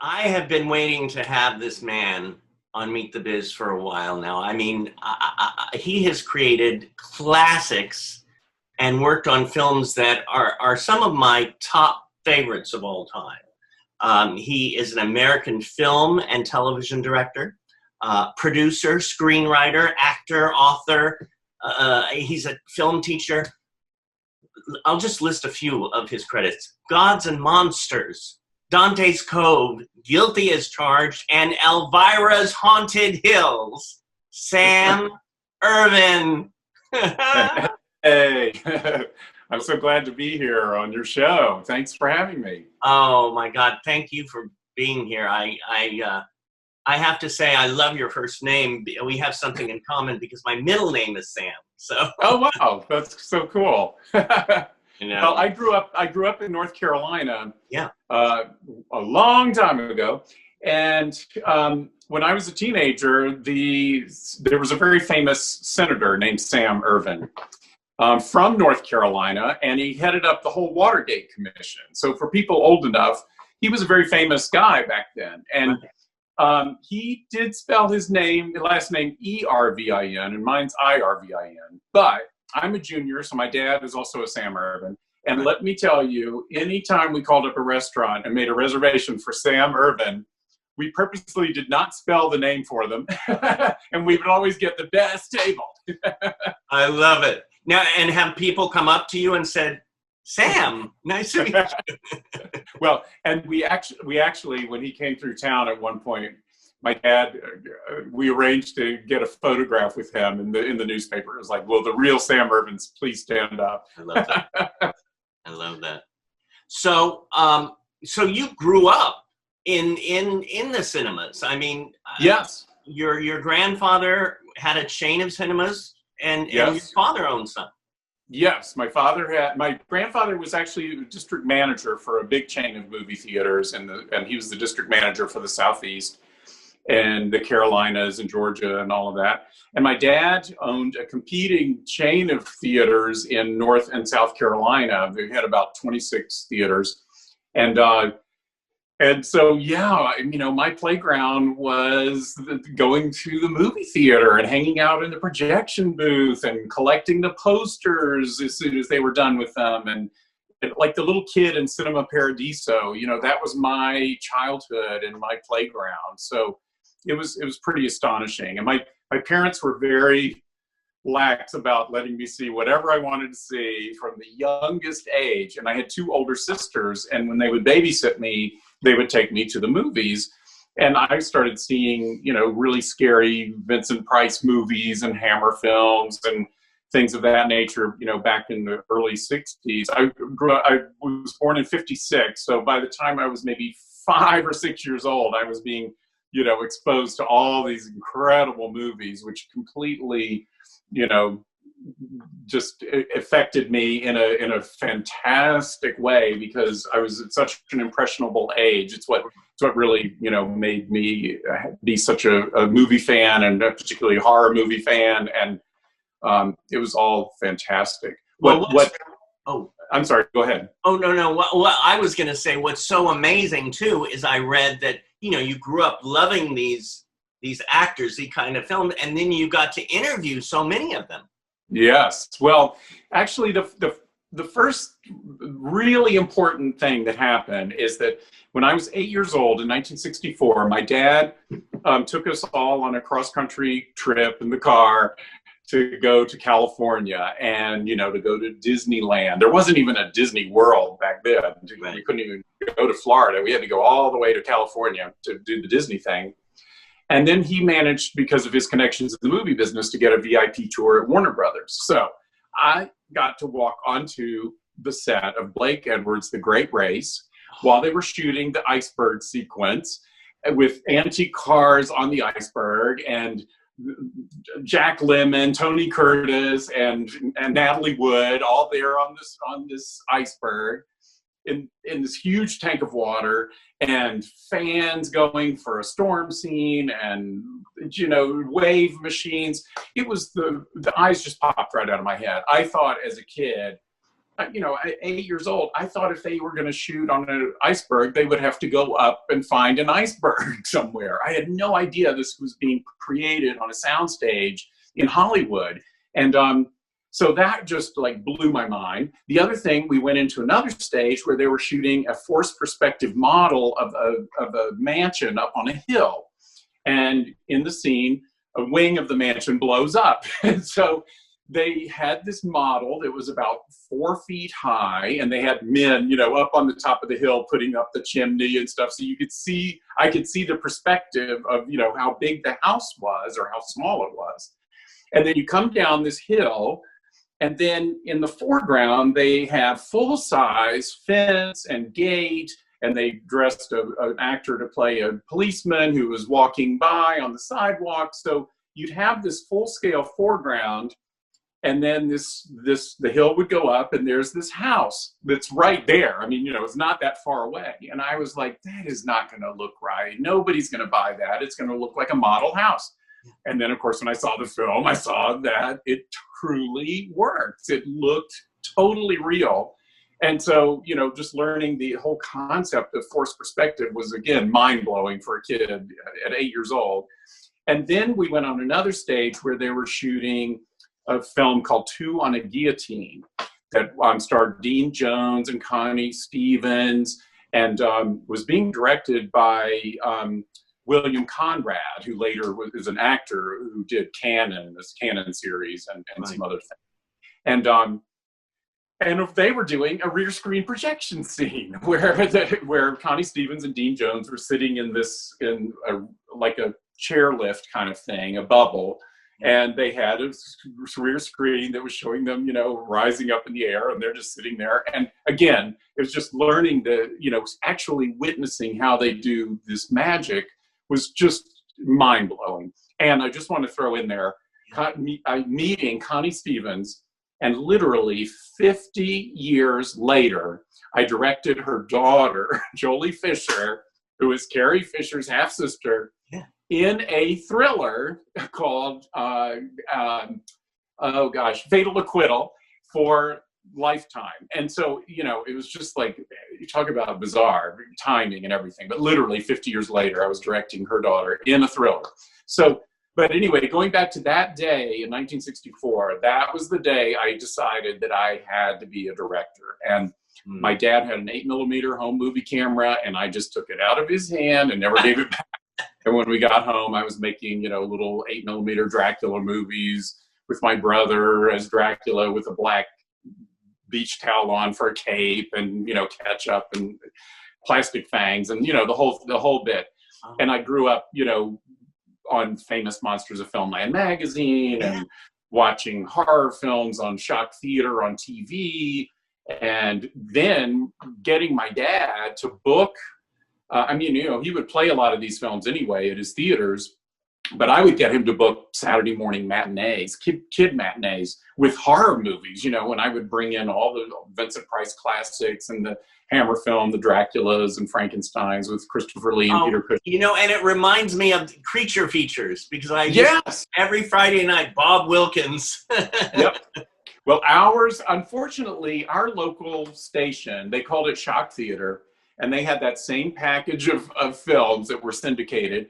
I have been waiting to have this man on Meet the Biz for a while now. I mean, he has created classics and worked on films that are some of my top favorites of all time. He is an American film and television director, producer, screenwriter, actor, author. He's a film teacher. I'll just list a few of his credits. Gods and Monsters, Dante's Cove, Guilty as Charged, and Elvira's Haunted Hills. Sam Irvin. Hey, I'm so glad to be here on your show. Thanks for having me. Oh my God, thank you for being here. I have to say I love your first name. We have something in common because my middle name is Sam. So. Oh wow, that's so cool. You know. Well, I grew up in North Carolina. Yeah. A long time ago, and when I was a teenager, there was a very famous senator named Sam Irvin from North Carolina, and he headed up the whole Watergate Commission. So for people old enough, he was a very famous guy back then, and. He did spell his last name E-R-V-I-N, and mine's I-R-V-I-N. But I'm a junior, so my dad is also a Sam Irvin. And let me tell you, anytime we called up a restaurant and made a reservation for Sam Irvin, we purposely did not spell the name for them, and we would always get the best table. I love it. Now, and have people come up to you and said, Sam, nice to meet you. Well, and we actually, when he came through town at one point, my dad, we arranged to get a photograph with him in the newspaper. It was like, well, the real Sam Irvins, please stand up. I love that. I love that. So, so you grew up in the cinemas. I mean, yes. Your grandfather had a chain of cinemas, and your father owned some. Yes, my grandfather was actually a district manager for a big chain of movie theaters, and he was the district manager for the Southeast and the Carolinas and Georgia and all of that. And my dad owned a competing chain of theaters in North and South Carolina. They had about 26 theaters. And so, yeah, you know, my playground was going to the movie theater and hanging out in the projection booth and collecting the posters as soon as they were done with them. And like the little kid in Cinema Paradiso, you know, that was my childhood and my playground. So it was pretty astonishing. And my parents were very lax about letting me see whatever I wanted to see from the youngest age. And I had two older sisters, and when they would babysit me, they would take me to the movies. And I started seeing, you know, really scary Vincent Price movies and Hammer films and things of that nature, you know, back in the early 60s. I was born in 56. So by the time I was maybe 5 or 6 years old, I was being, you know, exposed to all these incredible movies, which completely, you know, just affected me in a fantastic way, because I was at such an impressionable age. It's what really, you know, made me be such a movie fan, and a particularly horror movie fan. And it was all fantastic. Oh, I'm sorry, go ahead. Oh, no. What I was going to say, what's so amazing too, is I read that, you know, you grew up loving these actors, the kind of film, and then you got to interview so many of them. Yes. Well, actually, the first really important thing that happened is that when I was 8 years old in 1964, my dad took us all on a cross-country trip in the car to go to California and, you know, to go to Disneyland. There wasn't even a Disney World back then. Right. We couldn't even go to Florida. We had to go all the way to California to do the Disney thing. And then he managed, because of his connections in the movie business, to get a VIP tour at Warner Brothers. So I got to walk onto the set of Blake Edwards' The Great Race while they were shooting the iceberg sequence with antique cars on the iceberg, and Jack Lemmon, Tony Curtis, and Natalie Wood, all there on this iceberg in this huge tank of water, and fans going for a storm scene, and, you know, wave machines. It was the eyes just popped right out of my head. I thought as a kid, at 8 years old, I thought if they were going to shoot on an iceberg, they would have to go up and find an iceberg somewhere. I had no idea this was being created on a soundstage in Hollywood. And so that just like blew my mind. The other thing, we went into another stage where they were shooting a forced perspective model of a mansion up on a hill. And in the scene, a wing of the mansion blows up. And so they had this model that was about 4 feet high, and they had men, up on the top of the hill putting up the chimney and stuff. So I could see the perspective of, how big the house was or how small it was. And then you come down this hill, and then in the foreground, they have full-size fence and gate, and they dressed an actor to play a policeman who was walking by on the sidewalk. So you'd have this full-scale foreground, and then the hill would go up, and there's this house that's right there. I mean, it's not that far away. And I was like, that is not going to look right. Nobody's going to buy that. It's going to look like a model house. And then, of course, when I saw the film, I saw that it truly worked. It looked totally real. And so, just learning the whole concept of forced perspective was, again, mind-blowing for a kid at 8 years old. And then we went on another stage where they were shooting a film called Two on a Guillotine that starred Dean Jones and Connie Stevens, and was being directed by William Conrad, who later is an actor who did this Canon series and some other things. And they were doing a rear screen projection scene where Connie Stevens and Dean Jones were sitting in like a chairlift kind of thing, a bubble. And they had a rear screen that was showing them, rising up in the air, and they're just sitting there. And again, it was just learning actually witnessing how they do this magic was just mind-blowing. And I just want to throw in there, meeting Connie Stevens, and literally 50 years later, I directed her daughter, Jolie Fisher, who is Carrie Fisher's half-sister, in a thriller called, Fatal Acquittal for Lifetime. And so, it was just like, you talk about bizarre timing and everything, but literally 50 years later, I was directing her daughter in a thriller. So, but anyway, going back to that day in 1964, that was the day I decided that I had to be a director. And my dad had an 8mm home movie camera, and I just took it out of his hand and never gave it back. And when we got home, I was making, little 8mm Dracula movies with my brother as Dracula with a black beach towel on for a cape and, ketchup and plastic fangs and, the whole bit. And I grew up, on famous Monsters of Filmland magazine and watching horror films on Shock Theater on TV, and then getting my dad to book. He would play a lot of these films anyway at his theaters, but I would get him to book Saturday morning matinees, kid matinees with horror movies, when I would bring in all the Vincent Price classics and the Hammer film, the Draculas and Frankensteins with Christopher Lee and Peter Cushing. And it reminds me of Creature Features, because every Friday night, Bob Wilkins. Yep. Well, unfortunately, our local station, they called it Shock Theater, and they had that same package of films that were syndicated.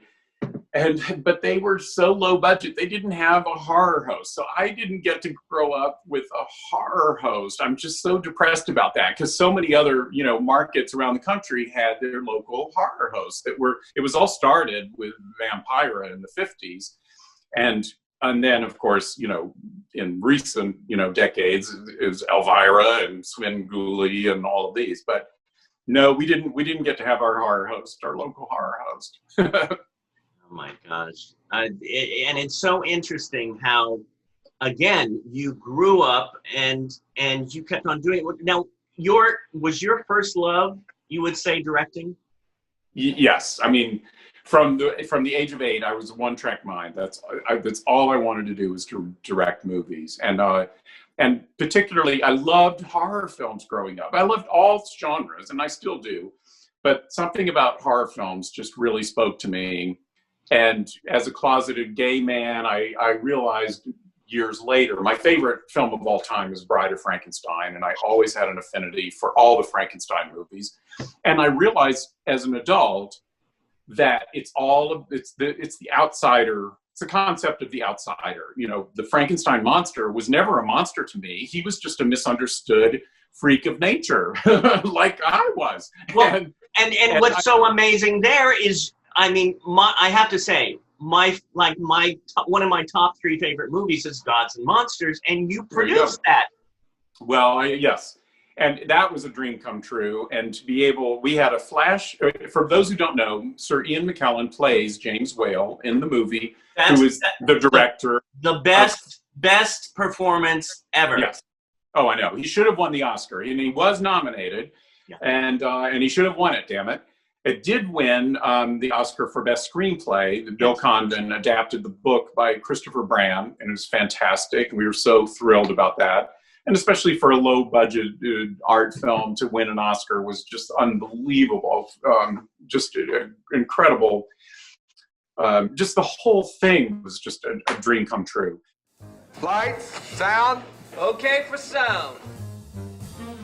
But they were so low budget, they didn't have a horror host. So I didn't get to grow up with a horror host. I'm just so depressed about that, because so many other, markets around the country had their local horror hosts it was all started with Vampira in the 50s. And then, of course, in recent, decades, it was Elvira and Svengoolie and all of these. But no, we didn't get to have our local horror host. Oh my gosh. And it's so interesting how, again, you grew up and you kept on doing it. Now, was your first love, you would say, directing? Yes. I mean, from the age of 8, I was a one-track mind. That's all I wanted to do, was to direct movies. And particularly, I loved horror films growing up. I loved all genres, and I still do. But something about horror films just really spoke to me. And as a closeted gay man, I realized, years later. My favorite film of all time is Bride of Frankenstein, and I always had an affinity for all the Frankenstein movies. And I realized as an adult that it's the outsider. It's the concept of the outsider. You know, the Frankenstein monster was never a monster to me. He was just a misunderstood freak of nature, like I was. Well, and what's so amazing there is, I mean, I have to say, one of my top 3 favorite movies is Gods and Monsters, and you produced that. Well, yes. And that was a dream come true. And to be able, we had a flash. For those who don't know, Sir Ian McKellen plays James Whale in the movie, who is the director. The best performance ever. Yes. Oh, I know. He should have won the Oscar, and he was nominated, and he should have won it. Damn it! It did win the Oscar for Best Screenplay. Bill Condon adapted the book by Christopher Brand, and it was fantastic. And we were so thrilled about that. And especially for a low-budget art film to win an Oscar was just unbelievable. Just incredible. Just the whole thing was just a dream come true. Lights, sound. Okay for sound.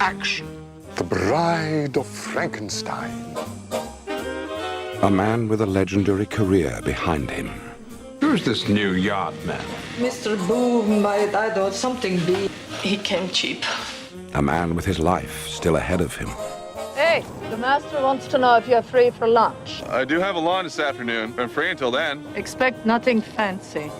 Action. The Bride of Frankenstein. A man with a legendary career behind him. Who's this new yard man? Mr. Boom might I thought something big. He came cheap. A man with his life still ahead of him. Hey, the master wants to know if you're free for lunch. I do have a lawn this afternoon. I'm free until then. Expect nothing fancy.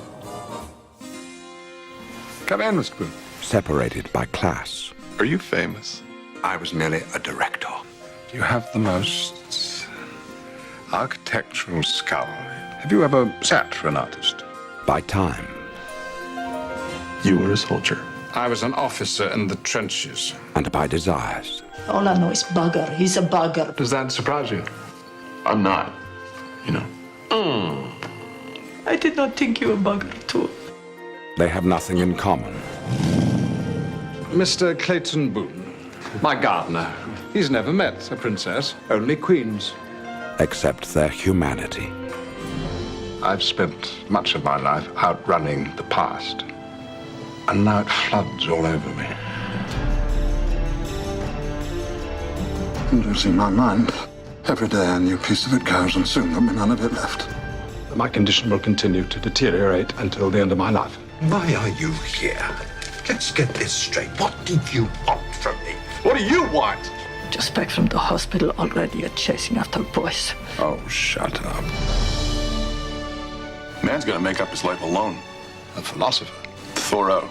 Come in, Mr. Boom. Separated by class. Are you famous? I was merely a director. You have the most architectural skull. Have you ever sat for an artist? By time. You were a soldier. I was an officer in the trenches. And by desires. All I know is bugger. He's a bugger. Does that surprise you? I'm not, you know. I did not think you were bugger too. They have nothing in common. Mr. Clayton Boone, my gardener. He's never met a princess, only queens. Except their humanity. I've spent much of my life outrunning the past. And now it floods all over me. I'm losing my mind. Every day a new piece of it goes, and soon there'll be none of it left. My condition will continue to deteriorate until the end of my life. Why are you here? Let's get this straight. What do you want from me? What do you want? Just back from the hospital already. You're chasing after boys. Oh, shut up. Man's gonna make up his life alone. A philosopher. Thoreau,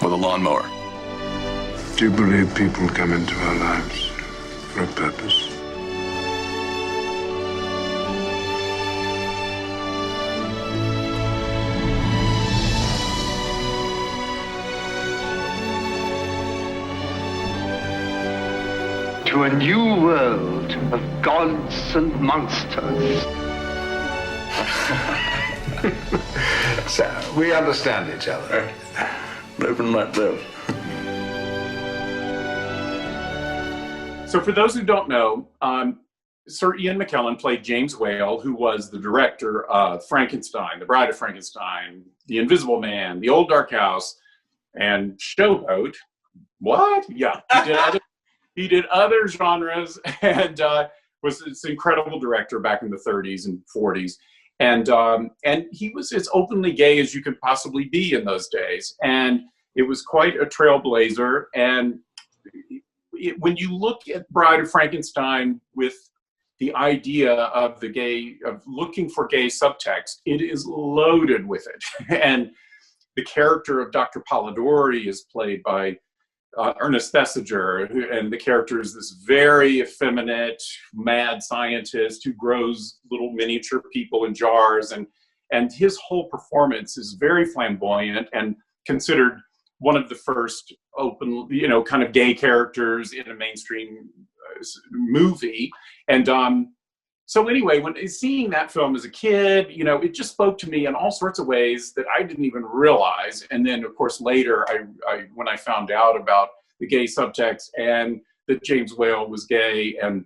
with a lawnmower. Do you believe people come into our lives for a purpose? To a new world of gods and monsters. So, we understand each other. Live and let live. So for those who don't know, Sir Ian McKellen played James Whale, who was the director of Frankenstein, The Bride of Frankenstein, The Invisible Man, The Old Dark House, and Showboat. What? Yeah, he did other genres, and was this incredible director back in the 30s and 40s. And he was as openly gay as you could possibly be in those days. And it was quite a trailblazer. And when you look at Bride of Frankenstein with the idea of looking for gay subtext, it is loaded with it. And the character of Dr. Polidori is played by Ernest Thesiger, and the character is this very effeminate, mad scientist who grows little miniature people in jars, and his whole performance is very flamboyant and considered one of the first open, kind of gay characters in a mainstream movie. And so anyway, when seeing that film as a kid, it just spoke to me in all sorts of ways that I didn't even realize. And then, of course, later, when I found out about the gay subtext and that James Whale was gay, and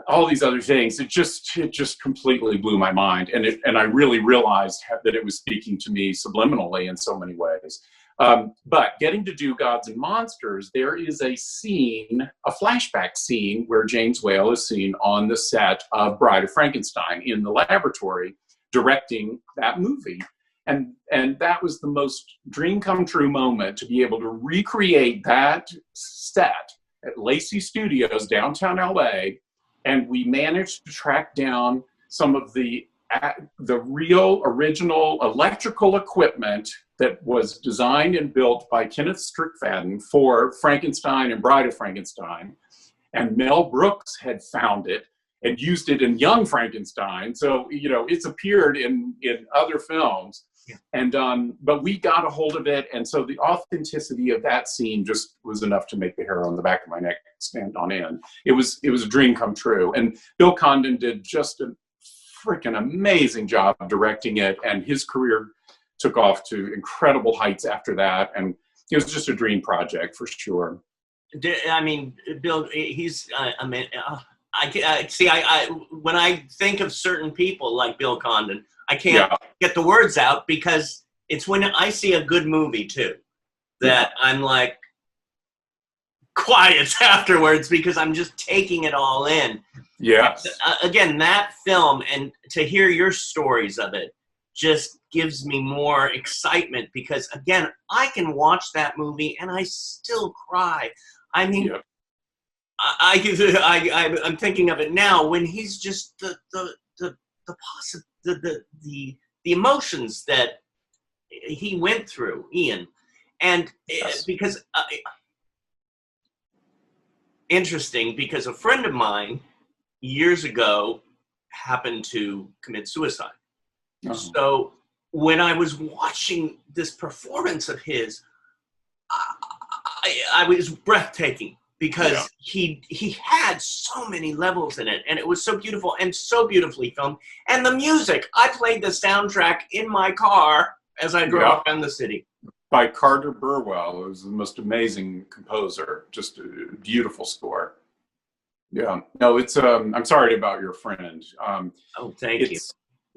all these other things. It just completely blew my mind, and I really realized that it was speaking to me subliminally in so many ways. But getting to do Gods and Monsters, there is a scene, a flashback scene, where James Whale is seen on the set of Bride of Frankenstein in the laboratory directing that movie. And that was the most dream come true moment, to be able to recreate that set at Lacey Studios, downtown LA. And we managed to track down some of the real original electrical equipment that was designed and built by Kenneth Strickfaden for Frankenstein and Bride of Frankenstein. And Mel Brooks had found it and used it in Young Frankenstein. So, it's appeared in other films. Yeah. And but we got a hold of it, and so the authenticity of that scene just was enough to make the hair on the back of my neck stand on end. It was a dream come true, and Bill Condon did just a freaking amazing job directing it, and his career took off to incredible heights after that, and it was just a dream project for sure. I mean, Bill, he's I when I think of certain people like Bill Condon, I can't get the words out, because it's when I see a good movie too that I'm like quiet afterwards, because I'm just taking it all in. Yeah. Again, that film, and to hear your stories of it, just gives me more excitement, because again, I can watch that movie and I still cry. I mean, I'm thinking of it now when he's just the emotions that he went through, Ian, and because interesting, because a friend of mine years ago happened to commit suicide. Oh. So when I was watching this performance of his, I was breathtaking, because he had so many levels in it, and it was so beautiful and so beautifully filmed. And the music, I played the soundtrack in my car as I drove around the city. By Carter Burwell, who's the most amazing composer, just a beautiful score. Yeah, no, it's I'm sorry about your friend. Thank you.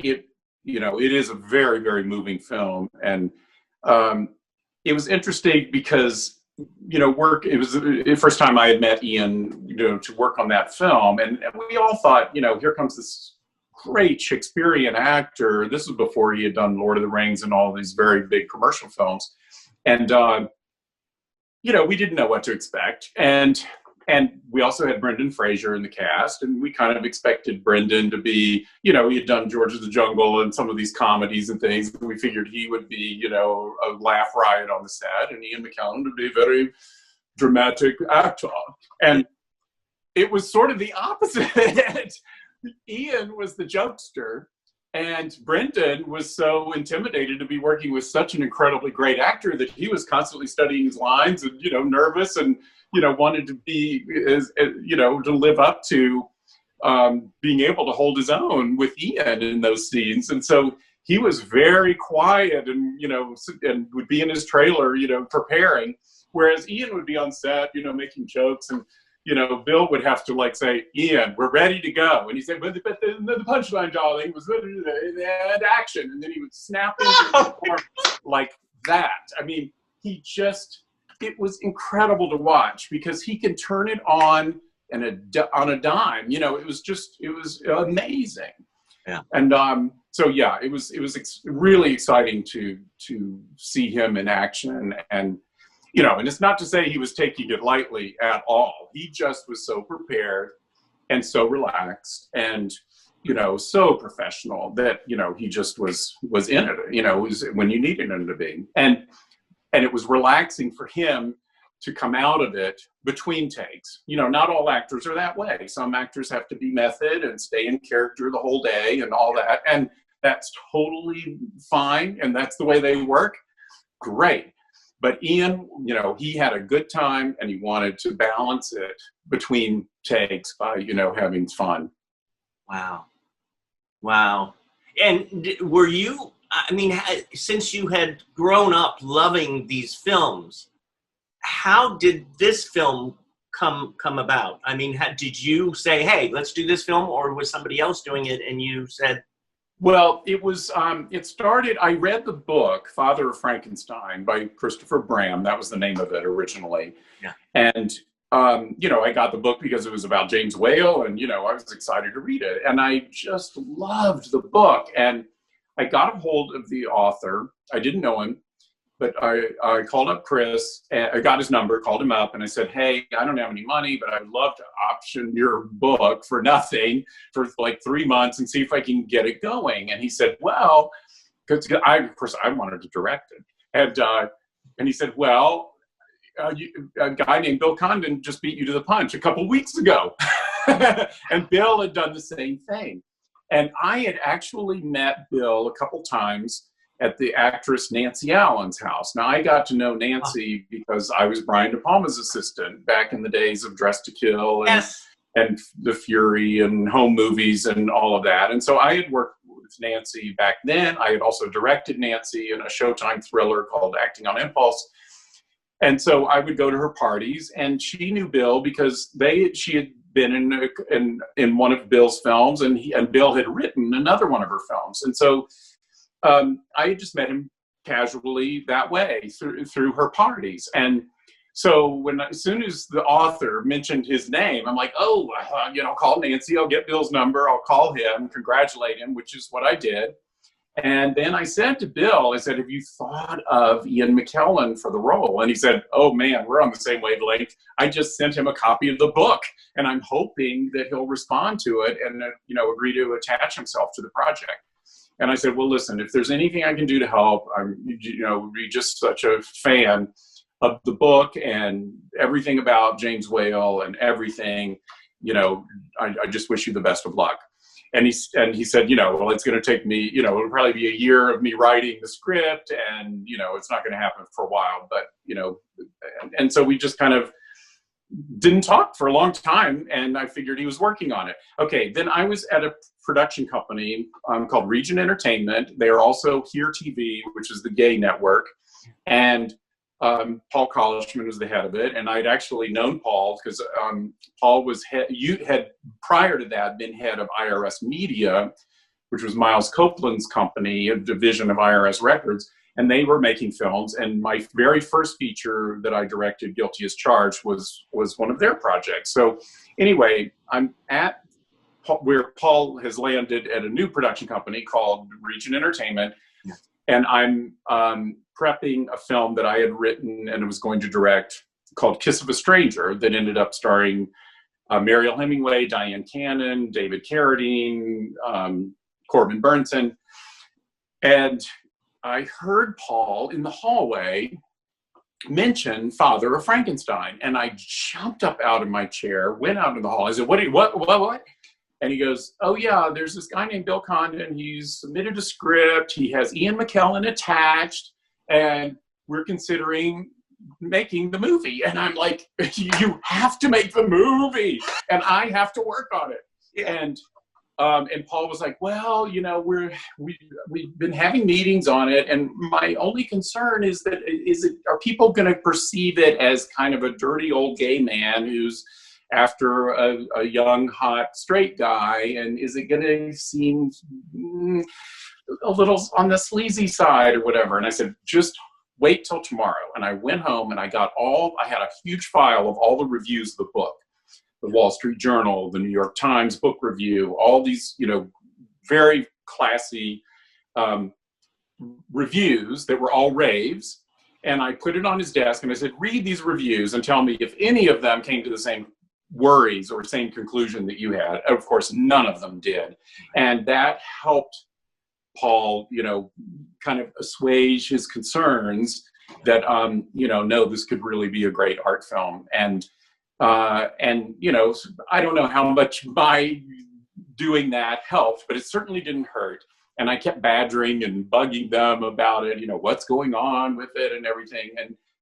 It is a very, very moving film, and it was interesting because it was the first time I had met Ian, to work on that film. And we all thought, here comes this great Shakespearean actor. This was before he had done Lord of the Rings and all these very big commercial films. And, we didn't know what to expect. And we also had Brendan Fraser in the cast, and we kind of expected Brendan to be, he had done George of the Jungle and some of these comedies and things. And we figured he would be, a laugh riot on the set, and Ian McKellen would be a very dramatic actor. And it was sort of the opposite. Ian was the jokester, and Brendan was so intimidated to be working with such an incredibly great actor that he was constantly studying his lines and, nervous and, wanted to be, to live up to being able to hold his own with Ian in those scenes. And so he was very quiet and, and would be in his trailer, preparing, whereas Ian would be on set, making jokes, and, Bill would have to say, Ian, we're ready to go. And he'd say, but the punchline, darling, was and action. And then he would snap into like that. I mean, it was incredible to watch, because he can turn it on on a dime. It was amazing. Yeah. And it was really exciting to see him in action, and and it's not to say he was taking it lightly at all. He just was so prepared and so relaxed and so professional that he just was in it. Was when you needed him to be, and it was relaxing for him to come out of it between takes. Not all actors are that way. Some actors have to be method and stay in character the whole day and all that. And that's totally fine. And that's the way they work. Great. But Ian, he had a good time, and he wanted to balance it between takes by, having fun. Wow. And were you, since you had grown up loving these films, how did this film come about? I mean, did you say, "Hey, let's do this film," or was somebody else doing it and you said? Well, it was. It started. I read the book "Father of Frankenstein" by Christopher Bram. That was the name of it originally. Yeah. And I got the book because it was about James Whale, and I was excited to read it. And I just loved the book. And I got a hold of the author. I didn't know him, but I called up Chris. And I got his number, called him up, and I said, "Hey, I don't have any money, but I'd love to option your book for nothing for like 3 months and see if I can get it going." And he said, "Well," because of course I wanted to direct it, and he said, "Well, a guy named Bill Condon just beat you to the punch a couple weeks ago," and Bill had done the same thing. And I had actually met Bill a couple times at the actress Nancy Allen's house. Now, I got to know Nancy because I was Brian De Palma's assistant back in the days of Dress to Kill and The Fury and home movies and all of that. And so I had worked with Nancy back then. I had also directed Nancy in a Showtime thriller called Acting on Impulse. And so I would go to her parties, and she knew Bill because she had been in one of Bill's films, and Bill had written another one of her films. And so I just met him casually that way through her parties. And so as soon as the author mentioned his name, I'm like, "Oh, call Nancy. I'll get Bill's number. I'll call him, congratulate him," which is what I did. And then I said to Bill, I said, "Have you thought of Ian McKellen for the role?" And he said, "Oh man, we're on the same wavelength. I just sent him a copy of the book, and I'm hoping that he'll respond to it and agree to attach himself to the project." And I said, "Well, listen, if there's anything I can do to help, I'm, just such a fan of the book and everything about James Whale and everything, I just wish you the best of luck." And he said, "Well, it's going to take me, it'll probably be a year of me writing the script, and, it's not going to happen for a while, but, and so we just kind of didn't talk for a long time, and I figured he was working on it. Okay, then I was at a production company called Region Entertainment. They are also Here TV, which is the gay network, and Paul Collishman was the head of it, and I'd actually known Paul because Paul had prior to that been head of IRS Media, which was Miles Copeland's company, a division of IRS Records, and they were making films. And my very first feature that I directed, Guilty as Charged, was one of their projects. So anyway, I'm at where Paul has landed at a new production company called Region Entertainment, and I'm prepping a film that I had written and was going to direct called Kiss of a Stranger that ended up starring Mariel Hemingway, Diane Cannon, David Carradine, Corbin Burnson. And I heard Paul in the hallway mention Father of Frankenstein. And I jumped up out of my chair, went out in the hall. I said, what? And he goes, "Oh yeah, there's this guy named Bill Condon. He's submitted a script. He has Ian McKellen attached, and we're considering making the movie." And I'm like, "You have to make the movie, and I have to work on it." And Paul was like, "Well, we've been having meetings on it, and my only concern is that are people going to perceive it as kind of a dirty old gay man who's after a young, hot, straight guy, and is it going to seem a little on the sleazy side or whatever?" And I said, "Just wait till tomorrow." And I went home and I had a huge file of all the reviews of the book, the Wall Street Journal, the New York Times book review, all these, very classy reviews that were all raves. And I put it on his desk and I said, "Read these reviews and tell me if any of them came to the same worries or same conclusion that you had." Of course, none of them did. And that helped Paul, kind of assuage his concerns that, no, this could really be a great art film. And I don't know how much my doing that helped, but it certainly didn't hurt. And I kept badgering and bugging them about it, what's going on with it and everything.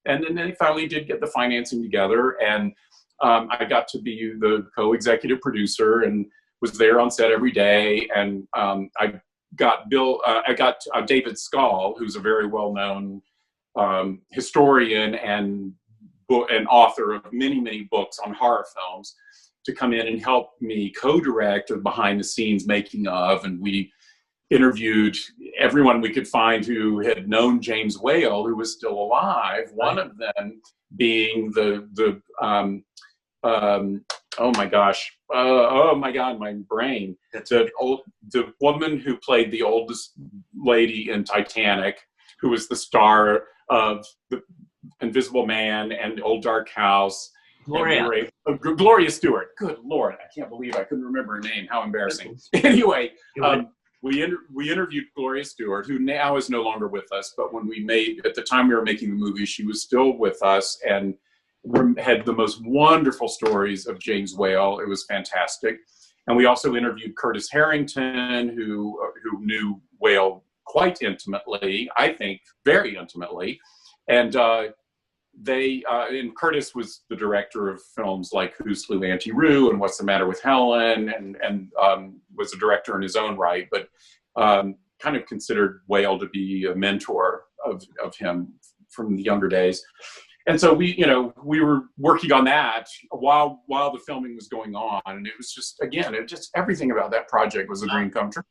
And then they finally did get the financing together, and I got to be the co-executive producer and was there on set every day. And I got David Skall, who's a very well-known historian and an author of many, many books on horror films, to come in and help me co-direct a behind-the-scenes making of, and we interviewed everyone we could find who had known James Whale, who was still alive. One of them being oh my God, my brain. The woman who played the oldest lady in Titanic, who was the star of The Invisible Man and Old Dark House. Gloria Stewart. Good Lord, I can't believe I couldn't remember her name. How embarrassing. Anyway, we interviewed Gloria Stewart, who now is no longer with us, but at the time we were making the movie, she was still with us and had the most wonderful stories of James Whale. It was fantastic. And we also interviewed Curtis Harrington, who knew Whale quite intimately, I think very intimately. And and Curtis was the director of films like Who Slew Auntie Roo and What's the Matter with Helen, and was a director in his own right, but kind of considered Whale to be a mentor of him from the younger days. And so we were working on that while the filming was going on, and it was just everything about that project was a dream come true.